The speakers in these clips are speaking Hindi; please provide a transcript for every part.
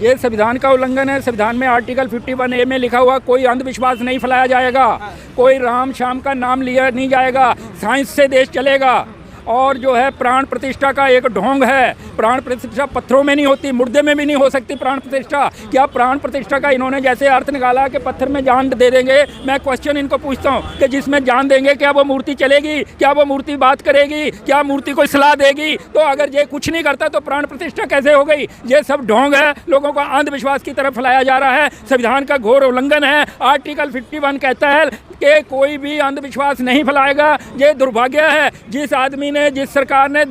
ये संविधान का उल्लंघन है। संविधान में आर्टिकल 51A में लिखा हुआ कोई अंधविश्वास नहीं फैलाया जाएगा, कोई राम शाम का नाम लिया नहीं जाएगा, साइंस से देश चलेगा। और जो है प्राण प्रतिष्ठा का एक ढोंग है। प्राण प्रतिष्ठा पत्थरों में नहीं होती, मुर्दे में भी नहीं हो सकती प्राण प्रतिष्ठा। क्या प्राण प्रतिष्ठा का इन्होंने जैसे अर्थ निकाला कि पत्थर में जान दे देंगे। मैं क्वेश्चन इनको पूछता हूँ कि जिसमें जान देंगे क्या वो मूर्ति चलेगी? क्या वो मूर्ति बात करेगी? क्या मूर्ति कोई सलाह देगी? तो अगर ये कुछ नहीं करता तो प्राण प्रतिष्ठा कैसे हो गई? ये सब ढोंग है, लोगों को अंधविश्वास की तरफ फैलाया जा रहा है। संविधान का घोर उल्लंघन है। आर्टिकल 51 कहता है कि कोई भी अंधविश्वास नहीं फैलाएगा। ये दुर्भाग्य है जिस आदमी ने, जिस सरकार ने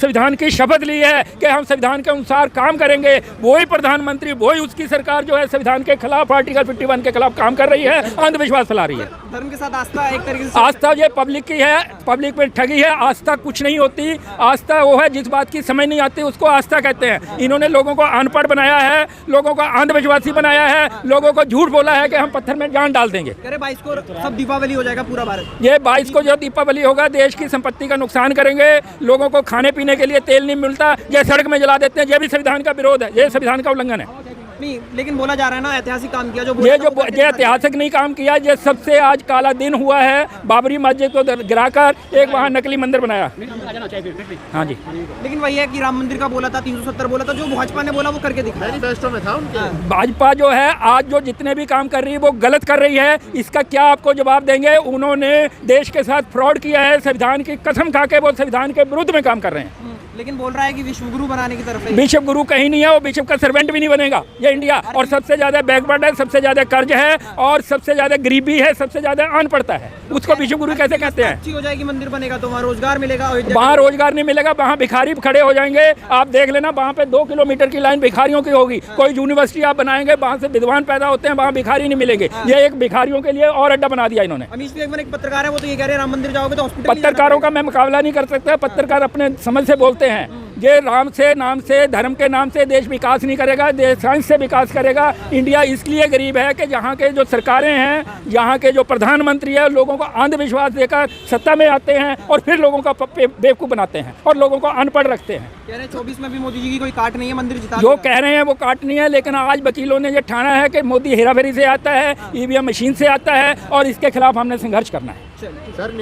संविधान की शपथ ली है कि हम संविधान के अनुसार काम करेंगे, वही प्रधानमंत्री, वही उसकी सरकार जो है संविधान के खिलाफ, आर्टिकल 51 के खिलाफ काम कर रही है, अंधविश्वास फैला रही है। धर्म के साथ आस्था एक तरीके से, आस्था ये पब्लिक की है, पब्लिक पे ठगी है। आस्था कुछ नहीं होती। आस्था वो है जिस बात की समझ नहीं आती उसको आस्था कहते हैं। इन्होंने लोगों को अनपढ़ बनाया है, लोगों को अंधविश्वासी बनाया है, लोगों को झूठ बोला है कि हम पत्थर में जान डाल देंगे। 22 को सब दीपावली हो जाएगा पूरा भारत। ये 22 को जो दीपावली होगा देश की संपत्ति का नुकसान करेंगे। लोगों को खाने पीने के लिए तेल नहीं मिलता, ये सड़क में जला देते हैं। ये भी संविधान का विरोध है, ये संविधान का उल्लंघन है। नहीं, लेकिन बोला जा रहा है ना ऐतिहासिक काम किया जो ये ऐतिहासिक नहीं काम किया। ये सबसे आज काला दिन हुआ है। बाबरी मस्जिद को गिराकर एक वहाँ नकली मंदिर बनाया। हाँ जी, लेकिन वही है कि राम मंदिर का बोला था, 370 बोला था, जो भाजपा ने बोला वो करके दिखाया। मैनिफेस्टो में था उनके। भाजपा जो है आज जो जितने भी काम कर रही है वो गलत कर रही है। इसका क्या आपको जवाब देंगे? उन्होंने देश के साथ फ्रॉड किया है। संविधान की कसम खा के वो संविधान के विरुद्ध में काम कर रहे हैं। लेकिन बोल रहा है कि विश्व गुरु बनाने की तरफ है। बिशप गुरु कहीं नहीं है, वो बिशप का सर्वेंट भी नहीं बनेगा ये इंडिया। और सबसे ज्यादा बैकवर्ड है, सबसे ज्यादा कर्ज है और सबसे ज्यादा गरीबी है, सबसे ज्यादा अनपढ़ता है। उसको बिशप गुरु कैसे कहते हैं? अच्छी हो जाएगी, मंदिर बनेगा तो वहाँ रोजगार मिलेगा। वहाँ रोजगार नहीं मिलेगा, वहाँ भिखारी खड़े हो जाएंगे। आप देख लेना, वहाँ पे 2 किलोमीटर की लाइन भिखारियों की होगी। कोई यूनिवर्सिटी आप बनाएंगे, वहाँ से विद्वान पैदा होते हैं, वहाँ भिखारी नहीं मिलेंगे। ये एक भिखारियों के लिए और अड्डा बना दिया इन्होंने। अमीश बेगम एक पत्रकार है, वो तो ये कह रहे हैं राम मंदिर जाओगे तो हॉस्पिटल। पत्रकारों का मैं मुकाबला नहीं कर सकता। पत्रकार अपने समझ से बोलते हैं। ये राम से, नाम से, धर्म के नाम से देश विकास नहीं करेगा, देश साइंस से विकास करेगा। इंडिया इसलिए गरीब है कि यहाँ के जो सरकारें हैं, यहाँ के जो प्रधानमंत्री है, लोगों को अंधविश्वास देकर सत्ता में आते हैं और फिर लोगों का बेवकूफ़ बनाते हैं और लोगों को अनपढ़ रखते हैं। कह रहे हैं 24 में भी मोदी जी की कोई काट नहीं है, मंदिर जिता। जो कह रहे हैं वो काट नहीं है, लेकिन आज वकीलों ने ये ठाना है कि मोदी हेराफेरी से आता है, ईवीएम मशीन से आता है और इसके खिलाफ हमने संघर्ष करना है। सर,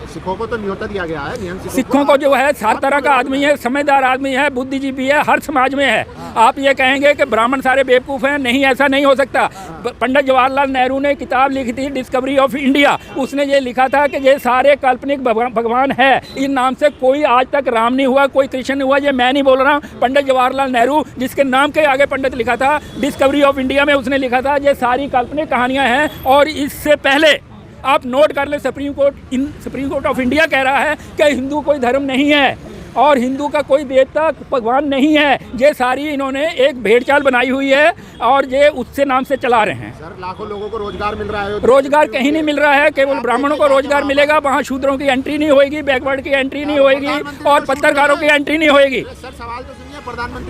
सिखों को तो न्योता दिया गया है, नियम सिखों को जो है हर तरह का आदमी है, समझदार आदमी है, बुद्धिजीवी है, हर समाज में है। आप ये कहेंगे कि ब्राह्मण सारे बेवकूफ़ हैं, नहीं, ऐसा नहीं हो सकता। पंडित जवाहरलाल नेहरू ने किताब लिखी थी डिस्कवरी ऑफ इंडिया। उसने ये लिखा था कि ये सारे काल्पनिक भगवान है। इन नाम से कोई आज तक राम नहीं हुआ, कोई कृष्ण नहीं हुआ। ये मैं नहीं बोल रहा हूँ, पंडित जवाहरलाल नेहरू जिसके नाम के आगे पंडित लिखा था, डिस्कवरी ऑफ इंडिया में उसने लिखा था ये सारी काल्पनिक कहानियाँ हैं। और इससे पहले आप नोट कर ले, सुप्रीम कोर्ट ऑफ इंडिया कह रहा है कि हिंदू कोई धर्म नहीं है और हिंदू का कोई देवता भगवान नहीं है। ये सारी इन्होंने एक भेड़चाल बनाई हुई है और ये उससे नाम से चला रहे हैं। सर, लाखों लोगों को रोजगार मिल रहा है। रोजगार कहीं नहीं मिल रहा है, केवल ब्राह्मणों को रोजगार मिलेगा। वहाँ शूद्रों की एंट्री नहीं होगी, बैकवर्ड की एंट्री नहीं होगी और पत्रकारों की एंट्री नहीं होगी। सर, सवाल तो सुनिए,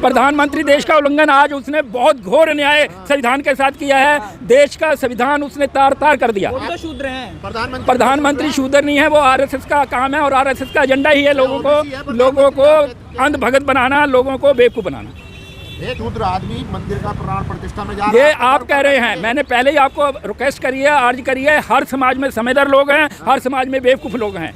प्रधानमंत्री देश का उल्लंघन आज उसने बहुत घोर अन्याय संविधान के साथ किया है। देश का संविधान उसने तार तार कर दिया। तो शूद्र हैं, प्रधानमंत्री शूद्र नहीं है, वो आरएसएस का काम है और आरएसएस का एजेंडा ही है लोगों को अंधभगत बनाना, लोगों को बेवकूफ बनाना। शूद्र आदमी मंदिर का प्राण प्रतिष्ठा में जा रहा ये है। आप कह रहे हैं, मैंने पहले ही आपको रिक्वेस्ट करी है, अर्ज करी है। हर समाज में समझदार लोग हैं, हर समाज में बेवकूफ़ लोग हैं।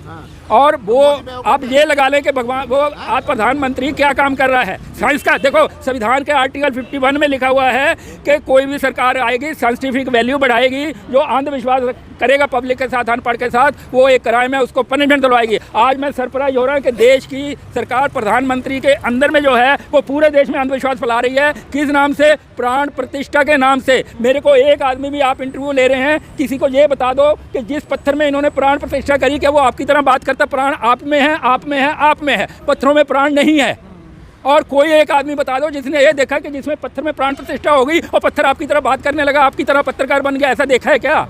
और वो आप ये लगा लें कि भगवान, वो आज प्रधानमंत्री क्या काम कर रहा है साइंस का। देखो, संविधान के आर्टिकल 51 में लिखा हुआ है कि कोई भी सरकार आएगी साइंटिफिक वैल्यू बढ़ाएगी, जो अंधविश्वास करेगा पब्लिक के साथ, अनपढ़ के साथ, वो एक क्राइम है, उसको पनिशमेंट दिलवाएगी। आज मैं सरप्राइज हो रहा हूँ कि देश की सरकार प्रधानमंत्री के अंदर में जो है वो पूरे देश में अंधविश्वास फैला रही है। किस नाम से? प्राण प्रतिष्ठा के नाम से। मेरे को एक आदमी भी, आप इंटरव्यू ले रहे हैं, किसी को ये बता दो कि जिस पत्थर में इन्होंने प्राण प्रतिष्ठा करी, क्या वो आपकी तरह बात करता? प्राण आप में है, आप में है, आप में है, पत्थरों में प्राण नहीं है। और कोई एक आदमी बता दो जिसने ये देखा कि जिसमें पत्थर में प्राण प्रतिष्ठा हो गई और पत्थर आपकी तरह बात करने लगा, आपकी तरह पत्रकार बन गया, ऐसा देखा है क्या?